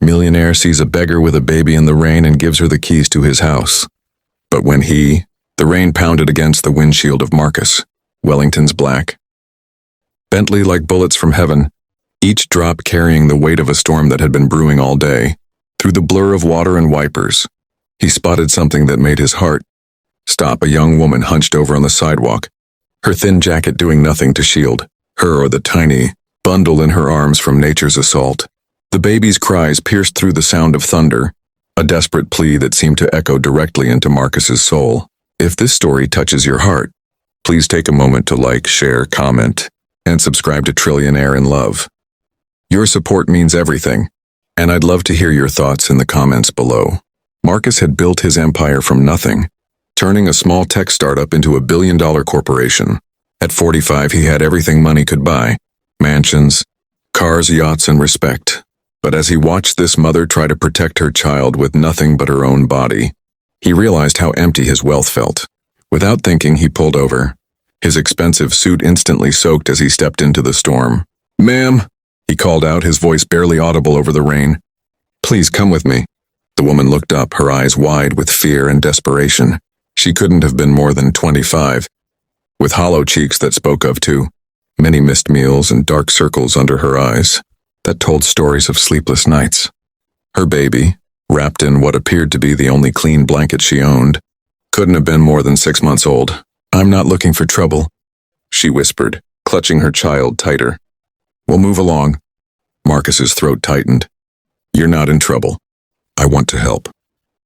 Millionaire sees a beggar with a baby in the rain and gives her the keys to his house. But when the rain pounded against the windshield of Marcus Wellington's black Bentley like bullets from heaven, each drop carrying the weight of a storm that had been brewing all day. Through the blur of water and wipers, he spotted something that made his heart stop. A young woman hunched over on the sidewalk, her thin jacket doing nothing to shield her or the tiny bundle in her arms from nature's assault. The baby's cries pierced through the sound of thunder, a desperate plea that seemed to echo directly into Marcus's soul. If this story touches your heart, please take a moment to like, share, comment, and subscribe to Trillionaire in Love. Your support means everything, and I'd love to hear your thoughts in the comments below. Marcus had built his empire from nothing, turning a small tech startup into a billion-dollar corporation. At 45, he had everything money could buy: mansions, cars, yachts, and respect. But as he watched this mother try to protect her child with nothing but her own body, he realized how empty his wealth felt. Without thinking, he pulled over, his expensive suit instantly soaked as he stepped into the storm. "Ma'am," he called out, his voice barely audible over the rain. "Please come with me." The woman looked up, her eyes wide with fear and desperation. She couldn't have been more than 25, with hollow cheeks that spoke of too many missed meals and dark circles under her eyes that told stories of sleepless nights. Her baby, wrapped in what appeared to be the only clean blanket she owned, couldn't have been more than 6 months old. "I'm not looking for trouble," she whispered, clutching her child tighter. "We'll move along." Marcus's throat tightened. "You're not in trouble. I want to help."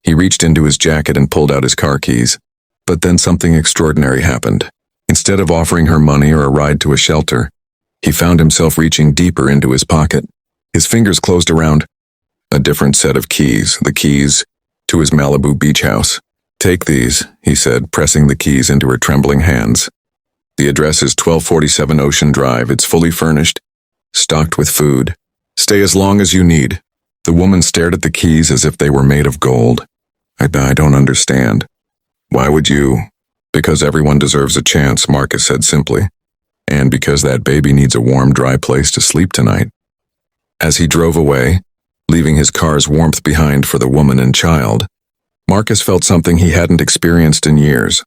He reached into his jacket and pulled out his car keys. But then something extraordinary happened. Instead of offering her money or a ride to a shelter, he found himself reaching deeper into his pocket. His fingers closed around a different set of keys, the keys to his Malibu beach house. "Take these," he said, pressing the keys into her trembling hands. "The address is 1247 Ocean Drive. It's fully furnished, stocked with food. Stay as long as you need." The woman stared at the keys as if they were made of gold. I don't understand. "Why would you?" "Because everyone deserves a chance," Marcus said simply. "And because that baby needs a warm, dry place to sleep tonight." As he drove away, leaving his car's warmth behind for the woman and child, Marcus felt something he hadn't experienced in years.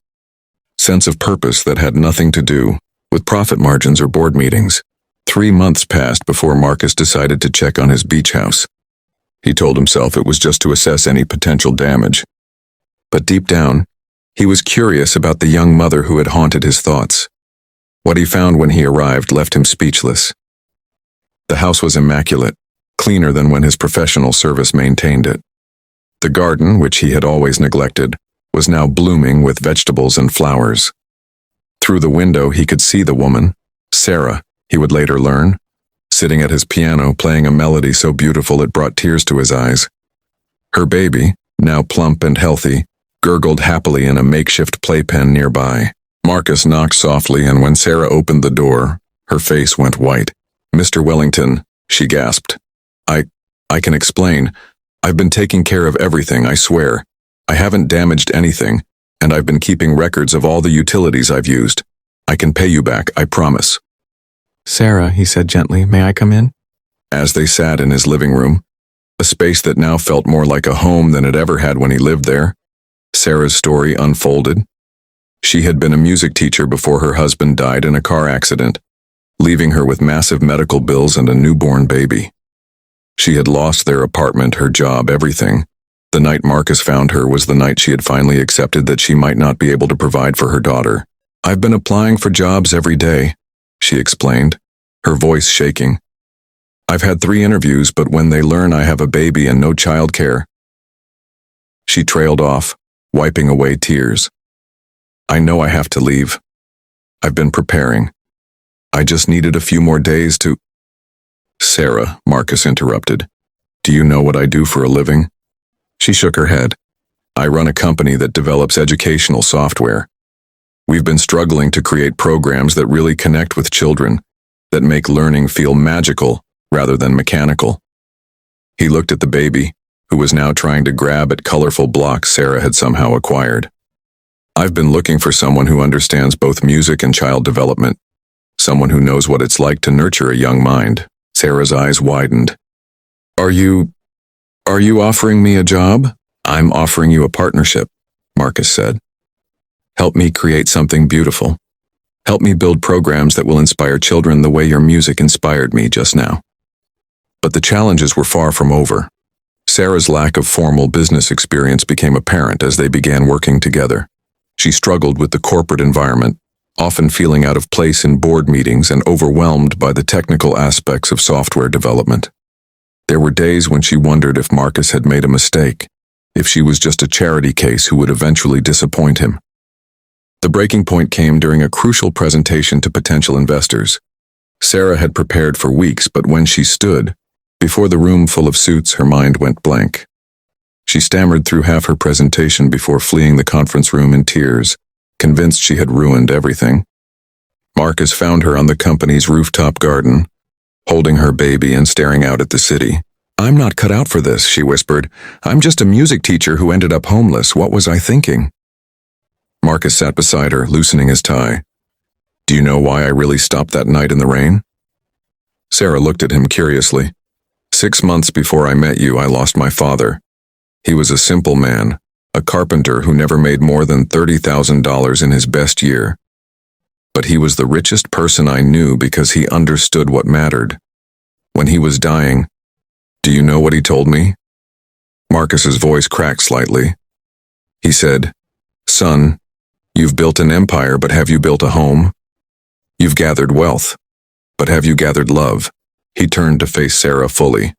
Sense of purpose that had nothing to do with profit margins or board meetings. 3 months passed before Marcus decided to check on his beach house. He told himself it was just to assess any potential damage. But deep down, he was curious about the young mother who had haunted his thoughts. What he found when he arrived left him speechless. The house was immaculate, cleaner than when his professional service maintained it. The garden, which he had always neglected, was now blooming with vegetables and flowers. Through the window he could see the woman, Sarah, he would later learn, sitting at his piano playing a melody so beautiful it brought tears to his eyes. Her baby, now plump and healthy, gurgled happily in a makeshift playpen nearby. Marcus knocked softly, and when Sarah opened the door, her face went white. "Mr. Wellington," she gasped. I can explain. I've been taking care of everything, I swear. I haven't damaged anything, and I've been keeping records of all the utilities I've used. I can pay you back, I promise." "Sarah," he said gently, "may I come in?" As they sat in his living room, a space that now felt more like a home than it ever had when he lived there, Sarah's story unfolded. She had been a music teacher before her husband died in a car accident, leaving her with massive medical bills and a newborn baby. She had lost their apartment, her job, everything. The night Marcus found her was the night she had finally accepted that she might not be able to provide for her daughter. "I've been applying for jobs every day," she explained, her voice shaking. "I've had 3 interviews, but when they learn I have a baby and no childcare..." She trailed off, wiping away tears. "I know I have to leave. I've been preparing. I just needed a few more days to..." "Sarah," Marcus interrupted, "do you know what I do for a living?" She shook her head. "I run a company that develops educational software. We've been struggling to create programs that really connect with children, that make learning feel magical rather than mechanical." He looked at the baby, who was now trying to grab at colorful blocks Sarah had somehow acquired. "I've been looking for someone who understands both music and child development, someone who knows what it's like to nurture a young mind." Sarah's eyes widened. "Are you..." Are you offering me a job? I'm offering you a partnership, Marcus said. Help me create something beautiful. Help me build programs that will inspire children the way your music inspired me just now. But the challenges were far from over. Sarah's lack of formal business experience became apparent as they began working together. She struggled with the corporate environment, often feeling out of place in board meetings and overwhelmed by the technical aspects of software development. There were days when she wondered if Marcus had made a mistake, if she was just a charity case who would eventually disappoint him. The breaking point came during a crucial presentation to potential investors. Sarah had prepared for weeks, but when she stood before the room full of suits, her mind went blank. She stammered through half her presentation before fleeing the conference room in tears, convinced she had ruined everything. Marcus found her on the company's rooftop garden, holding her baby and staring out at the city. "I'm not cut out for this," she whispered. "I'm just a music teacher who ended up homeless. What was I thinking?" Marcus sat beside her, loosening his tie. "Do you know why I really stopped that night in the rain?" Sarah looked at him curiously. 6 months before I met you, I lost my father. He was a simple man, a carpenter who never made more than $30,000 in his best year. But he was the richest person I knew because he understood what mattered. When he was dying, do you know what he told me? Marcus's voice cracked slightly. He said, "Son, you've built an empire, but have you built a home? You've gathered wealth, but have you gathered love?" He turned to face Sarah fully.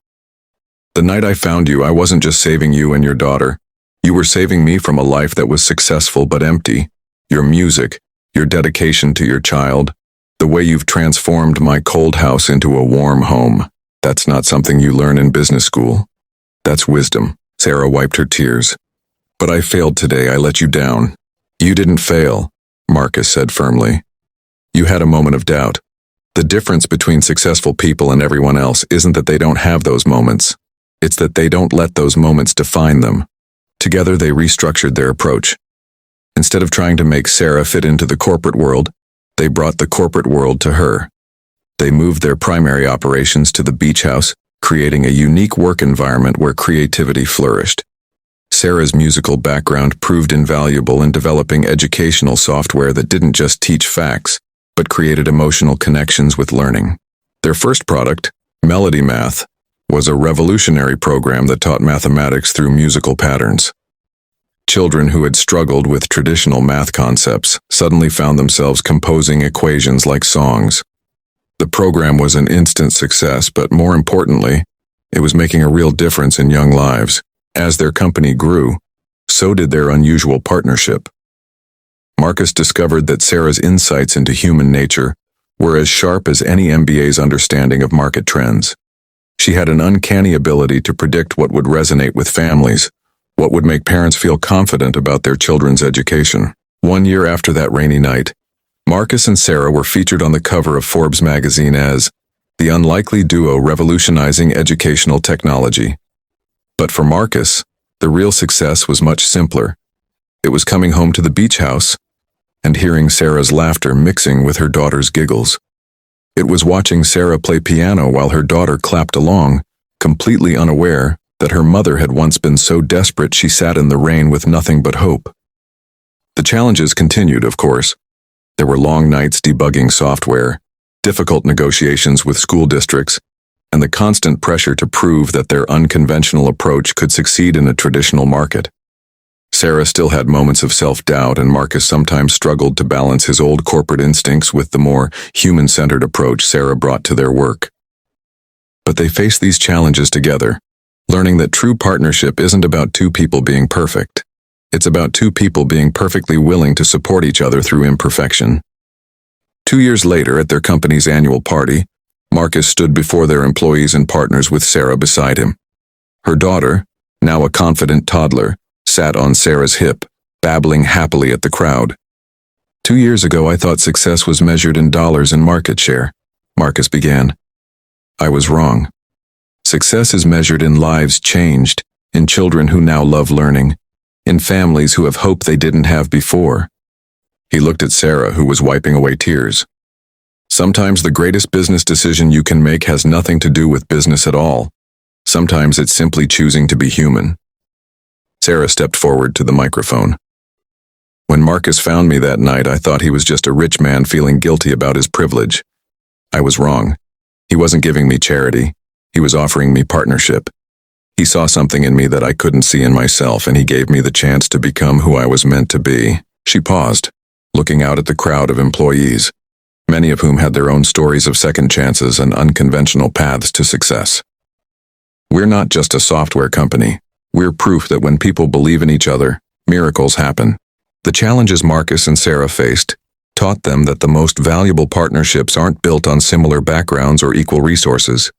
"The night I found you, I wasn't just saving you and your daughter. You were saving me from a life that was successful but empty. Your music, your dedication to your child, the way you've transformed my cold house into a warm home. That's not something you learn in business school. That's wisdom." Sarah wiped her tears. "But I failed today. I let you down." "You didn't fail," Marcus said firmly. "You had a moment of doubt. The difference between successful people and everyone else isn't that they don't have those moments. It's that they don't let those moments define them." Together they restructured their approach. Instead of trying to make Sarah fit into the corporate world, they brought the corporate world to her. They moved their primary operations to the beach house, creating a unique work environment where creativity flourished. Sarah's musical background proved invaluable in developing educational software that didn't just teach facts, but created emotional connections with learning. Their first product, Melody Math, was a revolutionary program that taught mathematics through musical patterns. Children who had struggled with traditional math concepts suddenly found themselves composing equations like songs. The program was an instant success, but more importantly, it was making a real difference in young lives. As their company grew, so did their unusual partnership. Marcus discovered that Sarah's insights into human nature were as sharp as any MBA's understanding of market trends. She had an uncanny ability to predict what would resonate with families, what would make parents feel confident about their children's education. 1 year after that rainy night, Marcus and Sarah were featured on the cover of Forbes magazine as the unlikely duo revolutionizing educational technology. But for Marcus, the real success was much simpler. It was coming home to the beach house and hearing Sarah's laughter mixing with her daughter's giggles. It was watching Sarah play piano while her daughter clapped along, completely unaware that her mother had once been so desperate she sat in the rain with nothing but hope. The challenges continued, of course. There were long nights debugging software, difficult negotiations with school districts, and the constant pressure to prove that their unconventional approach could succeed in a traditional market. Sarah still had moments of self-doubt, and Marcus sometimes struggled to balance his old corporate instincts with the more human-centered approach Sarah brought to their work. But they faced these challenges together, learning that true partnership isn't about two people being perfect. It's about two people being perfectly willing to support each other through imperfection. 2 years later, at their company's annual party, Marcus stood before their employees and partners with Sarah beside him. Her daughter, now a confident toddler, sat on Sarah's hip, babbling happily at the crowd. 2 years ago, I thought success was measured in dollars and market share, Marcus began. I was wrong. Success is measured in lives changed, in children who now love learning, in families who have hope they didn't have before. He looked at Sarah, who was wiping away tears. Sometimes the greatest business decision you can make has nothing to do with business at all. Sometimes it's simply choosing to be human. Sarah stepped forward to the microphone. When Marcus found me that night, I thought he was just a rich man feeling guilty about his privilege. I was wrong. He wasn't giving me charity. He was offering me partnership. He saw something in me that I couldn't see in myself, and he gave me the chance to become who I was meant to be. She paused, looking out at the crowd of employees, many of whom had their own stories of second chances and unconventional paths to success. We're not just a software company. We're proof that when people believe in each other, miracles happen. The challenges Marcus and Sarah faced taught them that the most valuable partnerships aren't built on similar backgrounds or equal resources.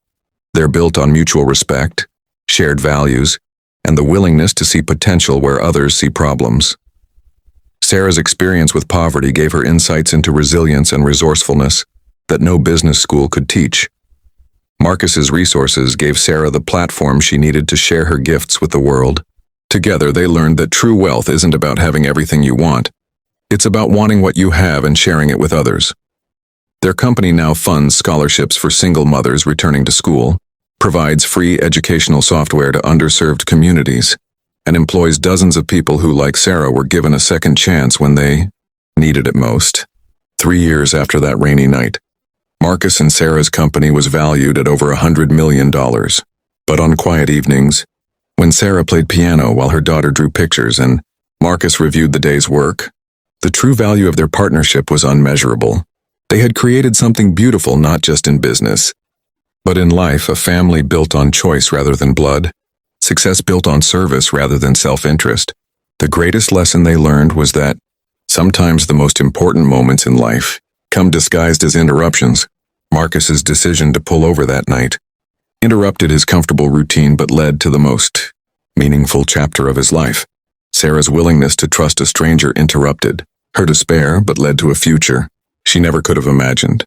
They're built on mutual respect, shared values, and the willingness to see potential where others see problems. Sarah's experience with poverty gave her insights into resilience and resourcefulness that no business school could teach. Marcus's resources gave Sarah the platform she needed to share her gifts with the world. Together, they learned that true wealth isn't about having everything you want. It's about wanting what you have and sharing it with others. Their company now funds scholarships for single mothers returning to school, provides free educational software to underserved communities, and employs dozens of people who, like Sarah, were given a second chance when they needed it most. 3 years after that rainy night, Marcus and Sarah's company was valued at over $100 million. But on quiet evenings, when Sarah played piano while her daughter drew pictures and Marcus reviewed the day's work, the true value of their partnership was unmeasurable. They had created something beautiful not just in business, but in life, a family built on choice rather than blood, success built on service rather than self-interest. The greatest lesson they learned was that sometimes the most important moments in life come disguised as interruptions. Marcus's decision to pull over that night interrupted his comfortable routine but led to the most meaningful chapter of his life. Sarah's willingness to trust a stranger interrupted her despair but led to a future she never could have imagined.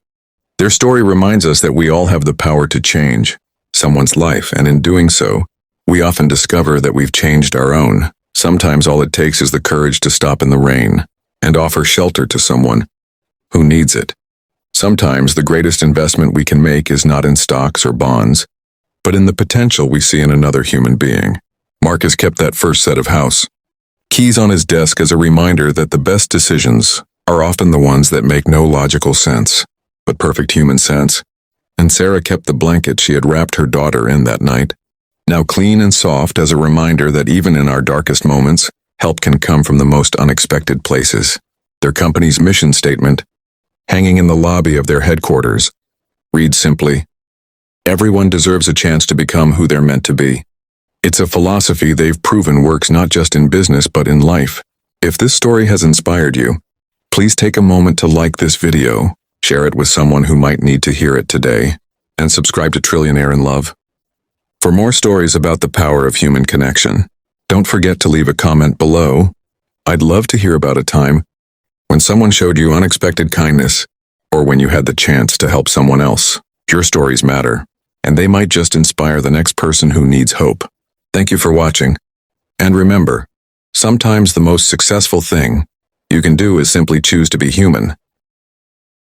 Their story reminds us that we all have the power to change someone's life, and in doing so, we often discover that we've changed our own. Sometimes all it takes is the courage to stop in the rain and offer shelter to someone who needs it. Sometimes the greatest investment we can make is not in stocks or bonds, but in the potential we see in another human being. Marcus kept that first set of house keys on his desk as a reminder that the best decisions are often the ones that make no logical sense, but perfect human sense. And Sarah kept the blanket she had wrapped her daughter in that night, now clean and soft, as a reminder that even in our darkest moments, help can come from the most unexpected places. Their company's mission statement, hanging in the lobby of their headquarters, reads simply, "Everyone deserves a chance to become who they're meant to be." It's a philosophy they've proven works not just in business but in life. If this story has inspired you, please take a moment to like this video, share it with someone who might need to hear it today, and subscribe to Trillionaire in Love. For more stories about the power of human connection, don't forget to leave a comment below. I'd love to hear about a time when someone showed you unexpected kindness, or when you had the chance to help someone else. Your stories matter, and they might just inspire the next person who needs hope. Thank you for watching. And remember, sometimes the most successful thing you can do is simply choose to be human.